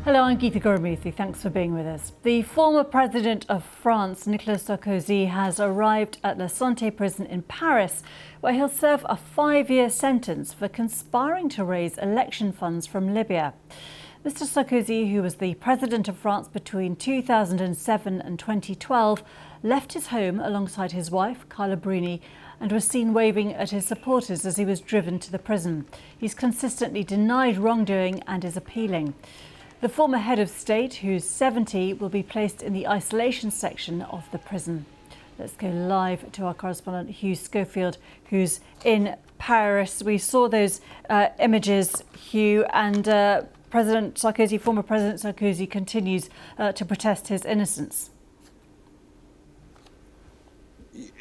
Hello, I'm Geeta Gurumurthy. Thanks for being with us. The former president of France, Nicolas Sarkozy, has arrived at La Santé prison in Paris, where he'll serve a 5-year sentence for conspiring to raise election funds from Libya. Mr. Sarkozy, who was the president of France between 2007 and 2012, left his home alongside his wife, Carla Bruni, and was seen waving at his supporters as he was driven to the prison. He's consistently denied wrongdoing and is appealing. The former head of state, who's 70, will be placed in the isolation section of the prison. Let's go live to our correspondent Hugh Schofield, who's in Paris. We saw those images, Hugh, and President Sarkozy, former President Sarkozy, continues to protest his innocence.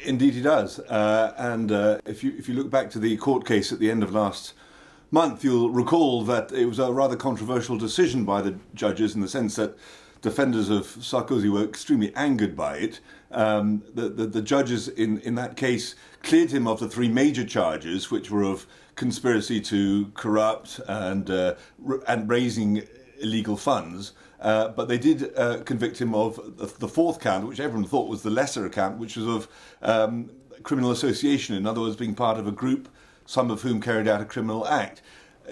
Indeed, he does. If you look back to the court case at the end of last month, you'll recall that it was a rather controversial decision by the judges in the sense that defenders of Sarkozy were extremely angered by it. The judges in that case cleared him of the 3 major charges, which were of conspiracy to corrupt and raising illegal funds. But they did convict him of the 4th count, which everyone thought was the lesser count, which was of criminal association. In other words, being part of a group, some of whom carried out a criminal act.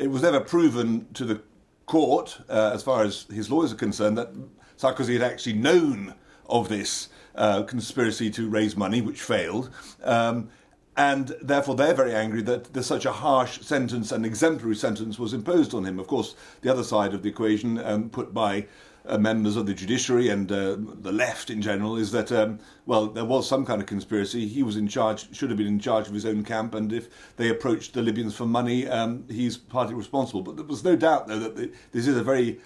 It was never proven to the court, as far as his lawyers are concerned, that Sarkozy had actually known of this conspiracy to raise money, which failed. And therefore they're very angry that there's such a harsh sentence, an exemplary sentence, was imposed on him. Of course, the other side of the equation, put by members of the judiciary and the left in general, is that, there was some kind of conspiracy. He was in charge, should have been in charge of his own camp, and if they approached the Libyans for money, he's partly responsible. But there was no doubt, though, that this is a very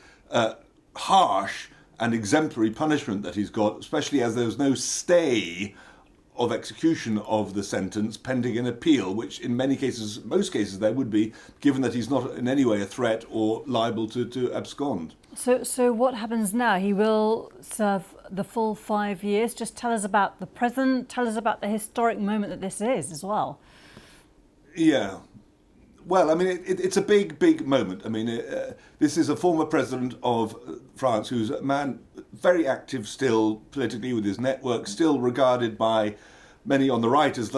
harsh and exemplary punishment that he's got, especially as there's no stay of execution of the sentence pending an appeal, which in many cases, most cases there would be, given that he's not in any way a threat or liable to abscond. So what happens now? He will serve the full 5 years. Just tell us about the present, tell us about the historic moment that this is as well. Yeah. Well, I mean, it's a big moment. I mean, this is a former president of France who's a man very active still politically with his network, still regarded by many on the right as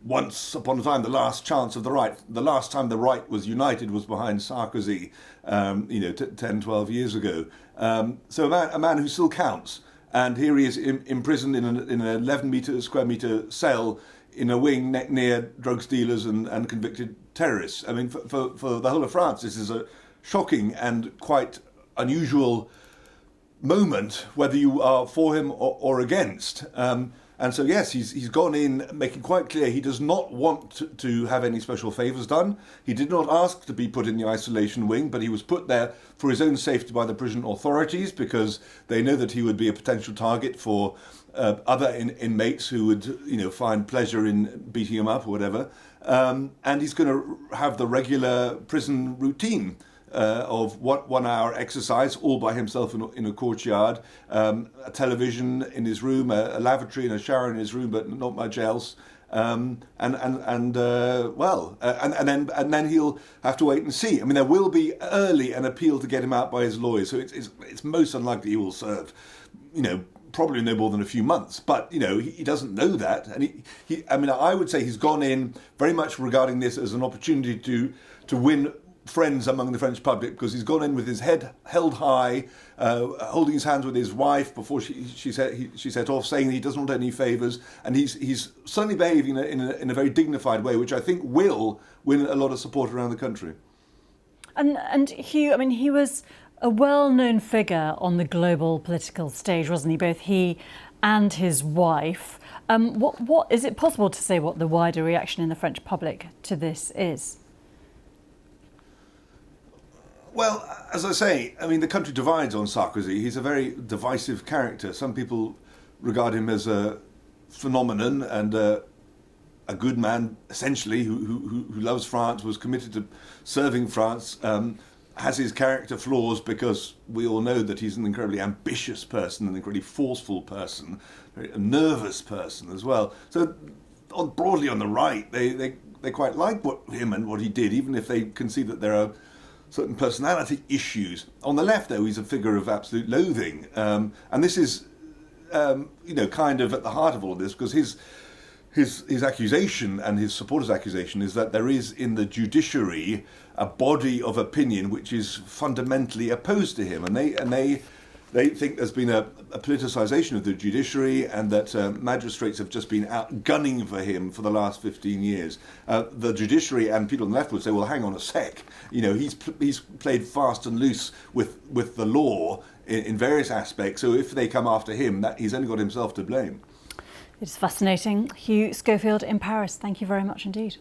once upon a time, the last chance of the right. The last time the right was united was behind Sarkozy, 10, 12 years ago. So a man who still counts. And here he is imprisoned in an 11 square meter cell in a wing near drug dealers and convicted terrorists. I mean, for the whole of France, this is a shocking and quite unusual moment, whether you are for him or against. And so, yes, he's gone in making quite clear he does not want to have any special favours done. He did not ask to be put in the isolation wing, but he was put there for his own safety by the prison authorities because they know that he would be a potential target for other inmates who would, find pleasure in beating him up or whatever. And he's going to have the regular prison routine of 1 hour exercise all by himself in a courtyard, a television in his room, a lavatory and a shower in his room, but not much else. And then he'll have to wait and see. I mean, there will be early an appeal to get him out by his lawyers, so it's most unlikely he will serve, probably no more than a few months. But he doesn't know that, and I would say he's gone in very much regarding this as an opportunity to win friends among the French public, because he's gone in with his head held high, holding his hands with his wife before she set off, saying he doesn't want any favours, and he's certainly behaving in a very dignified way, which I think will win a lot of support around the country. And Hugh, I mean, he was a well-known figure on the global political stage, wasn't he? Both he and his wife. What is it possible to say what the wider reaction in the French public to this is? Well, as I say, I mean, the country divides on Sarkozy. He's a very divisive character. Some people regard him as a phenomenon and a good man, essentially, who loves France, was committed to serving France, has his character flaws because we all know that he's an incredibly ambitious person, an incredibly forceful person, a nervous person as well. So broadly on the right, they quite like him and what he did, even if they can see that there are certain personality issues. On the left, though, he's a figure of absolute loathing, and this is, kind of at the heart of all of this, because his accusation and his supporters' accusation is that there is in the judiciary a body of opinion which is fundamentally opposed to him, and they think there's been a politicisation of the judiciary, and that magistrates have just been out gunning for him for the last 15 years. The judiciary and people on the left would say, well, hang on a sec. He's played fast and loose with the law in various aspects. So if they come after him, he's only got himself to blame. It's fascinating. Hugh Schofield in Paris, thank you very much indeed.